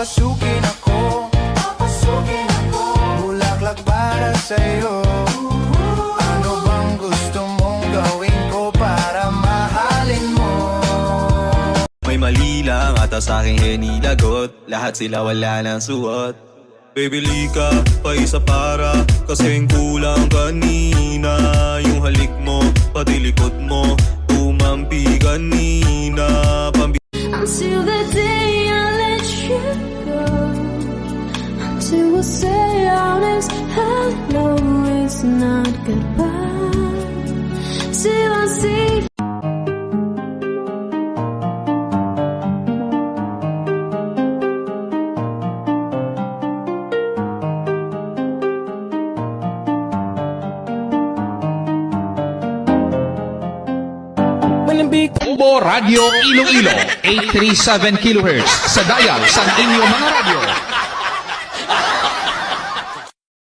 Papasukin ako, bulaklak para sa'yo. Ano bang gusto mong gawin ko para mahalin mo? May mali lang ata sa'king hinilagot, lahat sila wala nang suot. Bibili ka pa isa para kasing kulang kanina. Yung halik mo, pati likod mo, tumampi kanina. Until the day I let you go, until we say our next hello is not goodbye, till I see. Combo Radio Iloilo 837 kHz sa dial sa inyong mga radyo.